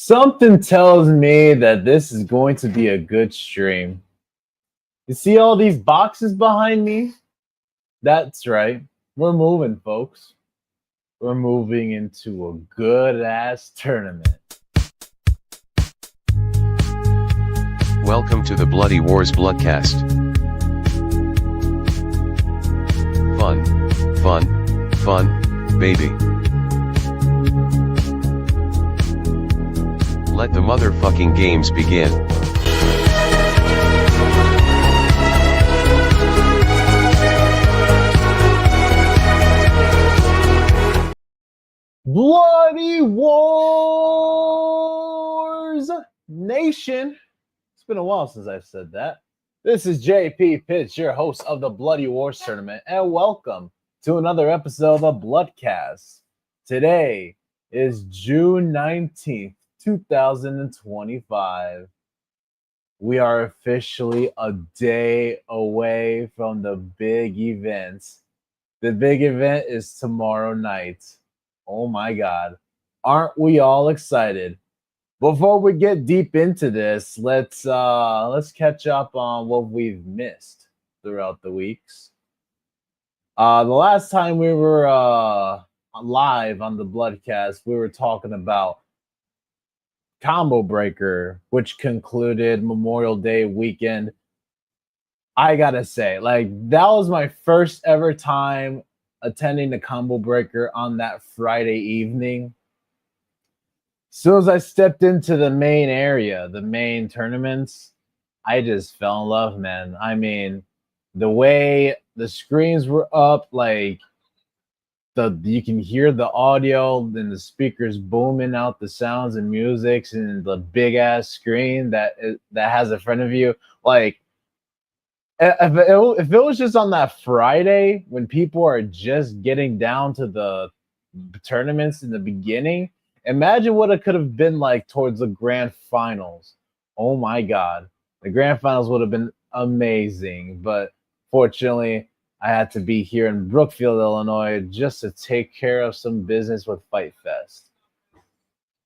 Something tells me that this is going to be a good stream. You see all these boxes behind me? That's right. We're moving, folks. We're moving into a good ass tournament. Welcome to the Bloody Wars Bloodcast. Fun, baby. Let the motherfucking games begin. Bloody Wars Nation. It's been a while since I've said that. This is JP Pitts, your host of the Bloody Wars Tournament, and welcome to another episode of Bloodcast. Today is June 19th, 2025. We are officially a day away from the big event. The big event is tomorrow night. Oh my God. Aren't we all excited? Before we get deep into this, let's catch up on what we've missed throughout the weeks. The last time we were live on the Bloodcast, we were talking about Combo Breaker, which concluded Memorial Day weekend. I gotta say, that was my first ever time attending the Combo Breaker on that Friday evening. As soon as I stepped into the main area, the main tournaments, I just fell in love, man. I mean, the way the screens were up, you can hear the audio and the speakers booming out the sounds and musics, and the big ass screen that has in front of you. If it was just on that Friday when people are just getting down to the tournaments in the beginning, imagine what it could have been like towards the grand finals. Oh my God. The grand finals would have been amazing. But fortunately, I had to be here in Brookfield, Illinois, just to take care of some business with Fightfest.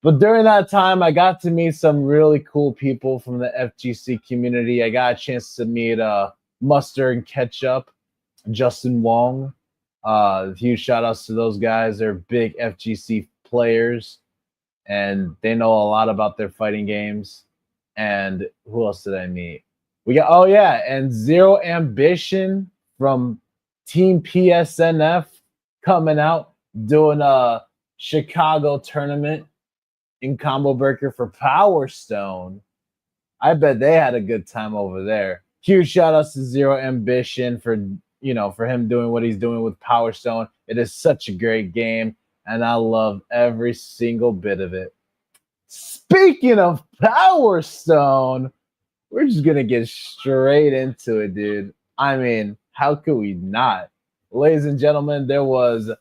But during that time, I got to meet some really cool people from the FGC community. I got a chance to meet Mustard and Ketchup, Justin Wong. Huge shout outs to those guys. They're big FGC players, and they know a lot about their fighting games. And who else did I meet? And Zero Ambition from Team PSNF coming out, doing a Chicago tournament in Combo Breaker for Power Stone. I bet they had a good time over there. Huge shout outs to Zero Ambition for him doing what he's doing with Power Stone. It is such a great game, and I love every single bit of it. Speaking of Power Stone, we're just gonna get straight into it, dude. I mean, how could we not? Ladies and gentlemen, there was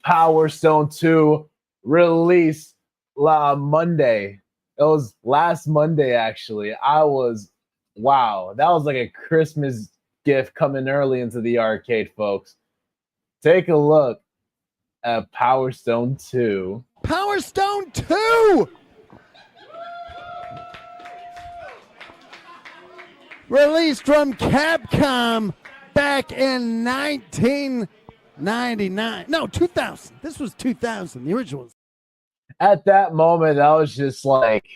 Power Stone 2 released Monday. It was last Monday, actually. Wow, that was like a Christmas gift coming early into the arcade, folks. Take a look at Power Stone 2. Power Stone 2! Released from Capcom back in 1999. No, 2000. This was 2000, the original. At that moment, I was just like,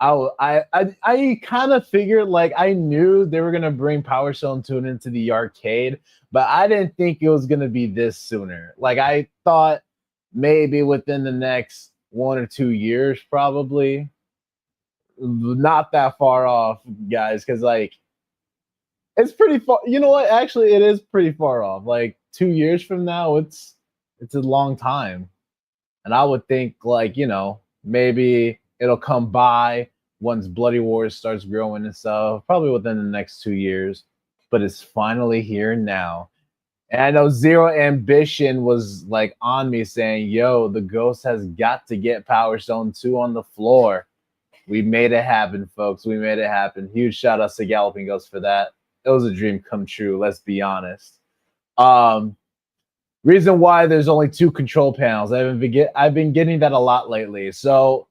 I kind of figured, I knew they were going to bring Power Stone 2 into the arcade, but I didn't think it was going to be this sooner. I thought maybe within the next 1 or 2 years, probably. Not that far off, guys, because it's pretty far. You know what? Actually, it is pretty far off. 2 years from now, it's a long time. And I would think maybe it'll come by once Bloody Wars starts growing and stuff, probably within the next 2 years. But it's finally here now. And I know Zero Ambition was on me saying, yo, the Ghost has got to get Power Stone 2 on the floor. We made it happen, folks. We made it happen. Huge shout outs to Galloping Ghost for that. It was a dream come true, let's be honest. Reason why there's only 2 control panels. I've been getting that a lot lately. So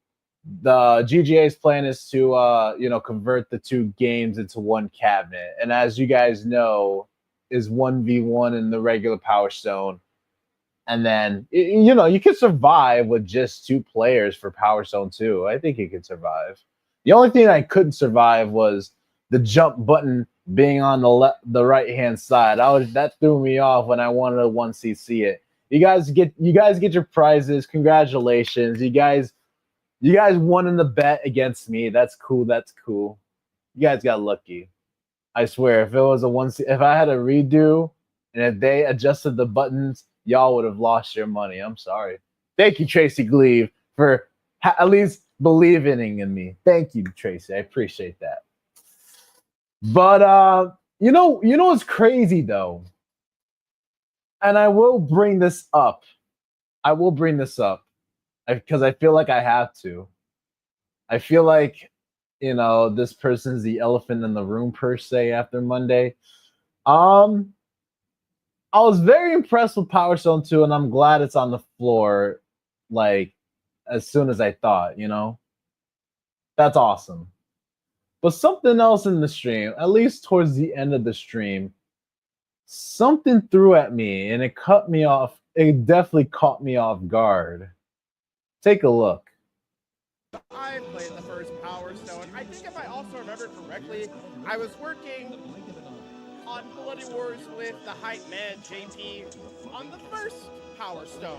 the GGA's plan is to convert the two games into one cabinet. And as you guys know, is 1v1 in the regular Power Stone. And then you can survive with just two players for Power Stone 2. I think you could survive. The only thing I couldn't survive was the jump button being on the right hand side. That threw me off when I wanted to 1cc it. You guys get your prizes. Congratulations. You guys won in the bet against me. That's cool. You guys got lucky. I swear, if it was if I had a redo and if they adjusted the buttons, y'all would have lost your money. I'm sorry. Thank you, Tracy Gleave, for at least believing in me. Thank you, Tracy. I appreciate that. But you know what's crazy though, and I will bring this up. Because I feel like I have to. I feel like, this person's the elephant in the room per se after Monday. I was very impressed with Power Stone 2, and I'm glad it's on the floor, like, as soon as I thought, That's awesome. But something else in the stream, at least towards the end of the stream, something threw at me, and it cut me off. It definitely caught me off guard. Take a look. I played the first Power Stone. I think if I also remember correctly, I was working on Bloody Wars with the hype man JP on the first Power Stone.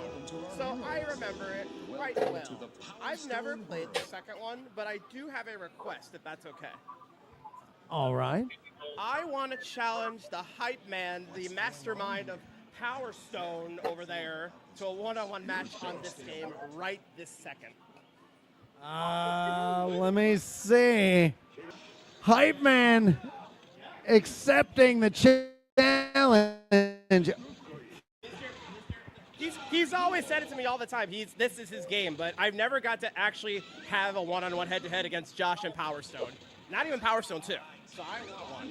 So I remember it quite well. I've never played the second one, but I do have a request if that's okay. All right. I want to challenge the hype man, the mastermind of Power Stone over there, to a one-on-one match on this game right this second. Let me see. Hype man accepting the challenge. He's always said it to me all the time. This is his game, but I've never got to actually have a one-on-one head-to-head against Josh and Power Stone. Not even Power Stone 2. So I want one.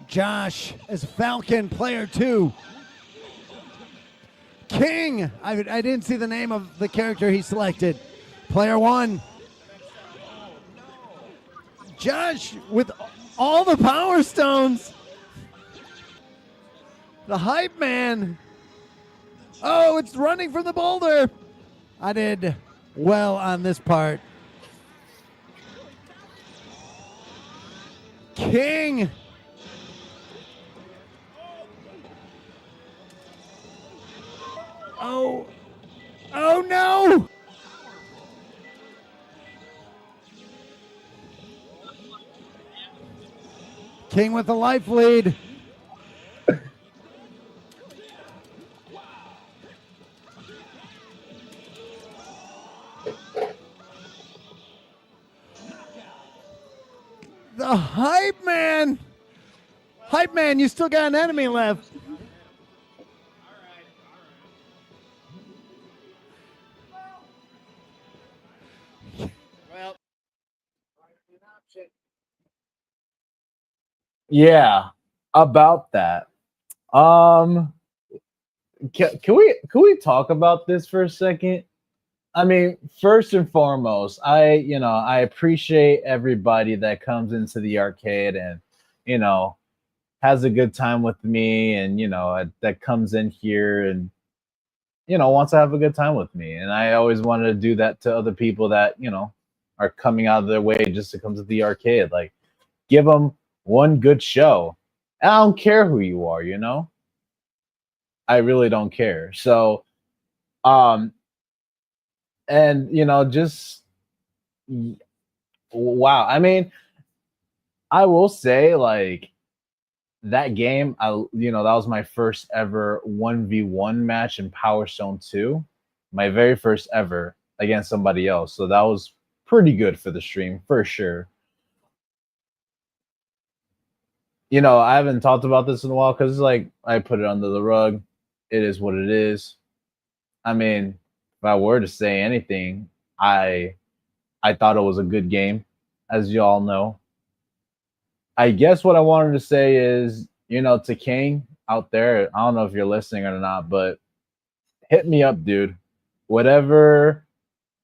Josh as Falcon, player 2. King, I didn't see the name of the character he selected. Player 1. Josh with all the Power Stones. The hype man. Oh, it's running from the boulder. I did well on this part. King. Oh no! King with the life lead. The hype man. Hype man, you still got an enemy left. Well, Yeah, about that. Can we talk about this for a second? I mean, first and foremost, I appreciate everybody that comes into the arcade and has a good time with me, and that comes in here and wants to have a good time with me. And I always wanted to do that to other people that are coming out of their way just to come to the arcade. Like, give them one good show. And I don't care who you are, I really don't care. So, and just wow. I mean, I will say, like, that game, that was my first ever 1v1 match in Power Stone 2, my very first ever against somebody else. So that was pretty good for the stream, for sure. I haven't talked about this in a while because, like, I put it under the rug. It is what it is. I mean, if I were to say anything, I thought it was a good game, as you all know. I guess what I wanted to say is, to King out there, I don't know if you're listening or not, but hit me up, dude. Whatever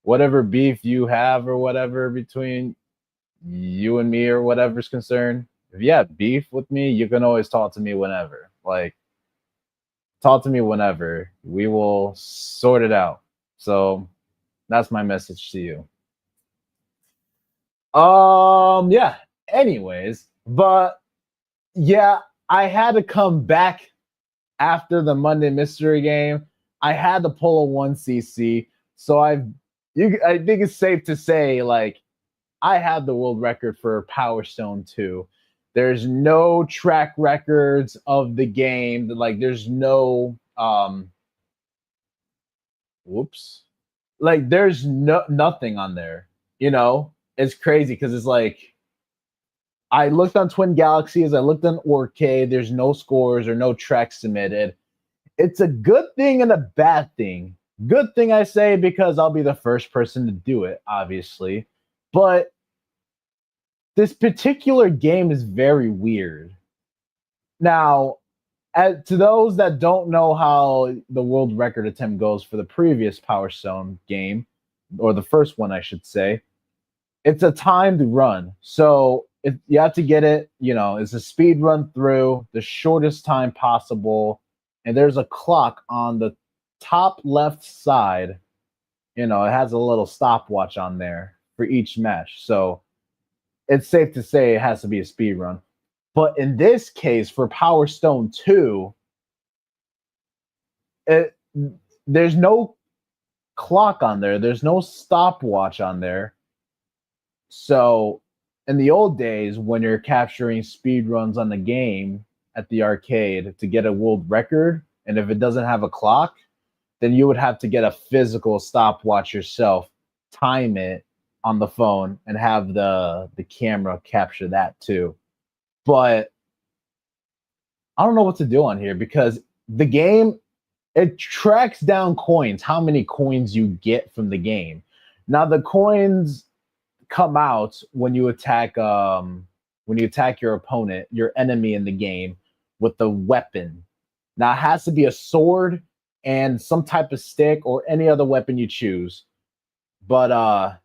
whatever beef you have or whatever between you and me or whatever's concerned, if you have beef with me, you can always talk to me whenever. Like, talk to me whenever. We will sort it out. So that's my message to you. Yeah. Anyways, but yeah, I had to come back after the Monday Mystery Game. I had to pull a 1cc. So I think it's safe to say, like, I have the world record for Power Stone 2. There's no track records of the game. Like, there's no whoops. Like, there's nothing on there. You know, it's crazy because it's like I looked on Twin Galaxies, I looked on Orcade, there's no scores or no tracks submitted. It's a good thing and a bad thing. Good thing, I say, because I'll be the first person to do it, obviously. But this particular game is very weird. Now, to those that don't know how the world record attempt goes for the previous Power Stone game, or the first one, I should say, it's a timed run. So you have to get it, it's a speed run through the shortest time possible. And there's a clock on the top left side. It has a little stopwatch on there for each match. So it's safe to say it has to be a speed run. But in this case, for Power Stone 2, there's no clock on there. There's no stopwatch on there. So in the old days, when you're capturing speed runs on the game at the arcade to get a world record, and if it doesn't have a clock, then you would have to get a physical stopwatch yourself, time it on the phone, and have the camera capture that too. But I don't know what to do on here because the game, it tracks down coins, how many coins you get from the game. Now the coins come out when you attack your opponent, your enemy in the game, with the weapon. Now it has to be a sword and some type of stick or any other weapon you choose. But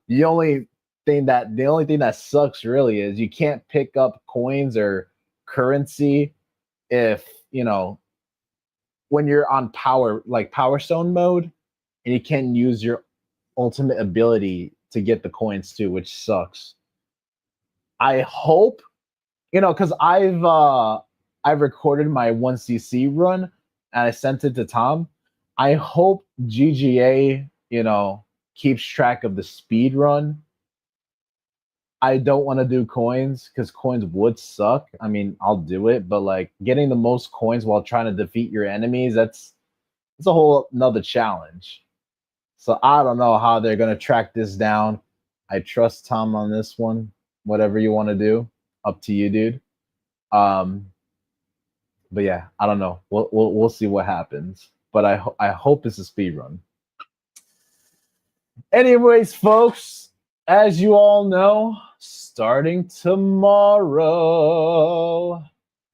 the only thing that sucks really is you can't pick up coins or currency if when you're on Power Stone mode, and you can't use your ultimate ability to get the coins too, which sucks. I hope, because I've recorded my 1cc run and I sent it to Tom. I hope GGA, keeps track of the speed run. I don't want to do coins because coins would suck. I mean, I'll do it, but like getting the most coins while trying to defeat your enemies, that's a whole another challenge. So I don't know how they're gonna track this down. I trust Tom on this one. Whatever you want to do, up to you, dude. But yeah, I don't know. We'll see what happens. But I hope it's a speed run. Anyways, folks, as you all know, starting tomorrow.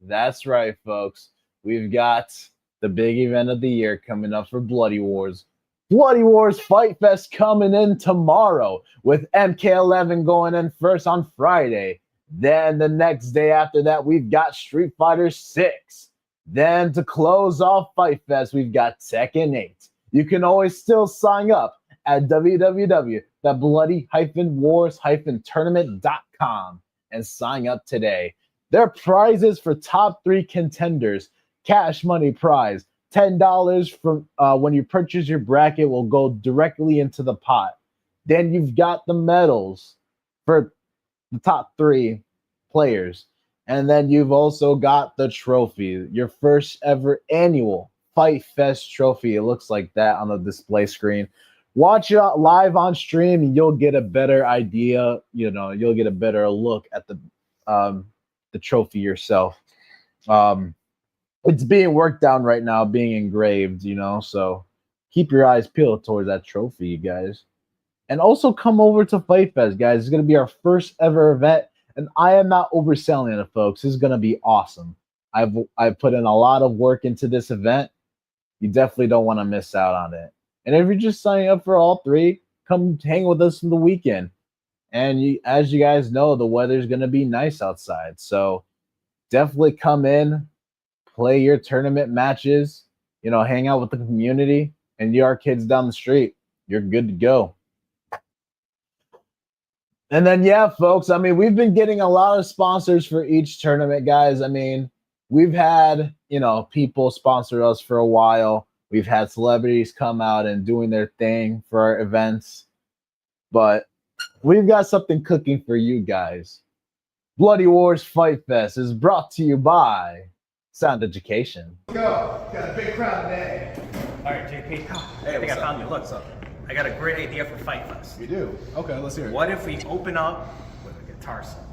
That's right, folks. We've got the big event of the year coming up for Bloody Wars. Bloody Wars Fightfest coming in tomorrow with MK11 going in first on Friday. Then the next day after that, we've got Street Fighter 6. Then to close off Fightfest, we've got Tekken 8. You can always still sign up at www.bloody-wars-tournament.com and sign up today. There are prizes for top 3 contenders. Cash money prize. $10 from when you purchase your bracket will go directly into the pot. Then you've got the medals for the top 3 players. And then you've also got the trophy, your first ever annual Fight Fest trophy. It looks like that on the display screen. Watch it live on stream and you'll get a better idea. You'll get a better look at the trophy yourself. It's being worked on right now, being engraved, so keep your eyes peeled towards that trophy, you guys. And also come over to Fight Fest, guys. It's going to be our first ever event, and I am not overselling it, folks. This is going to be awesome. I've put in a lot of work into this event. You definitely don't want to miss out on it. And if you're just signing up for all 3, come hang with us in the weekend. And as you guys know, the weather's going to be nice outside. So definitely come in, play your tournament matches, hang out with the community, and you are kids down the street. You're good to go. And then, yeah, folks, I mean, we've been getting a lot of sponsors for each tournament, guys. I mean, we've had, people sponsor us for a while. We've had celebrities come out and doing their thing for our events. But we've got something cooking for you guys. Bloody Wars Fight Fest is brought to you by Sound Education. Let's go. Got a big crowd today. All right, JP. Hey, I think I what's found you. up? Look, What's up? I got a great idea for Fightfest. You do? Okay, let's hear it. What if we open up with a guitar solo?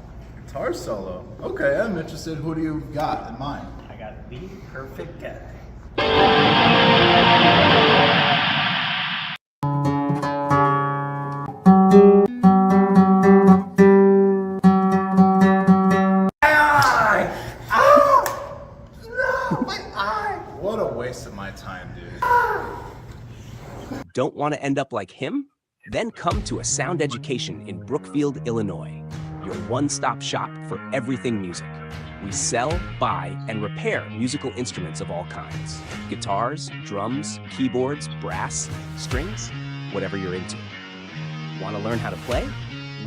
Guitar solo. Okay, I'm interested. Who do you got in mind? I got the perfect guy. What a waste of my time, dude. Don't want to end up like him? Then come to A Sound Education in Brookfield, Illinois, your one-stop shop for everything music. We sell, buy, and repair musical instruments of all kinds. Guitars, drums, keyboards, brass, strings, whatever you're into. Want to learn how to play?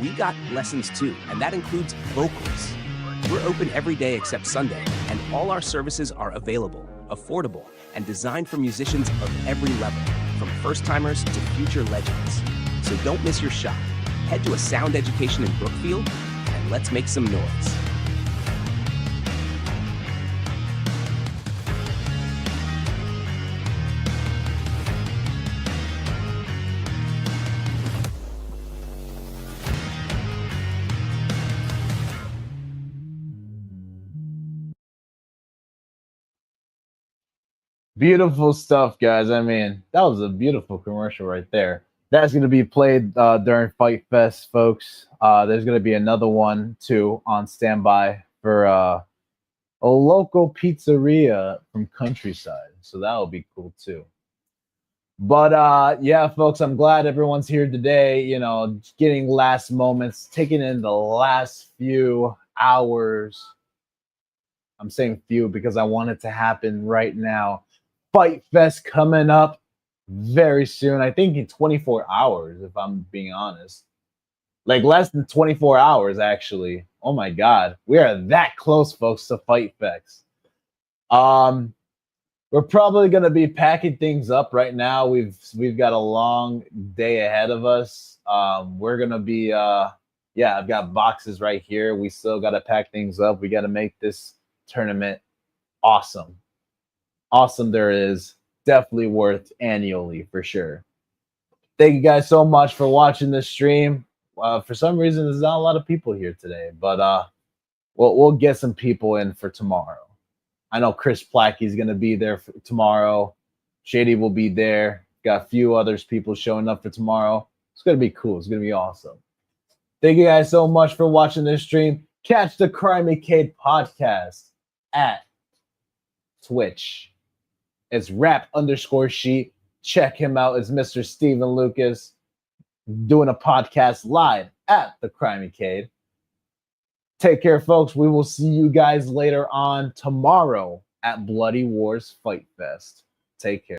We got lessons too, and that includes vocals. We're open every day except Sunday, and all our services are available, affordable, and designed for musicians of every level, from first-timers to future legends. So don't miss your shot. Head to A Sound Education in Brookfield, and let's make some noise. Beautiful stuff, guys. I mean, that was a beautiful commercial right there. That's going to be played during Fight Fest, folks. There's going to be another one, too, on standby for a local pizzeria from Countryside. So that'll be cool, too. But, yeah, folks, I'm glad everyone's here today, getting last moments, taking in the last few hours. I'm saying few because I want it to happen right now. Fight Fest coming up very soon. I think in 24 hours, if I'm being honest. Like less than 24 hours, actually. Oh my God. We are that close, folks, to Fight Fest. We're probably gonna be packing things up right now. We've got a long day ahead of us. We're gonna be yeah, I've got boxes right here. We still gotta pack things up. We gotta make this tournament awesome. Awesome there is. Definitely worth annually for sure. Thank you guys so much for watching this stream. For some reason, there's not a lot of people here today, but we'll get some people in for tomorrow. I know Chris Plackey's going to be there for tomorrow. Shady will be there. Got a few others people showing up for tomorrow. It's going to be cool. It's going to be awesome. Thank you guys so much for watching this stream. Catch the Crimecade podcast at Twitch. It's rap_sheet. Check him out. It's Mr. Steven Lucas doing a podcast live at the Crimecade. Take care, folks. We will see you guys later on tomorrow at Bloody Wars Fight Fest. Take care.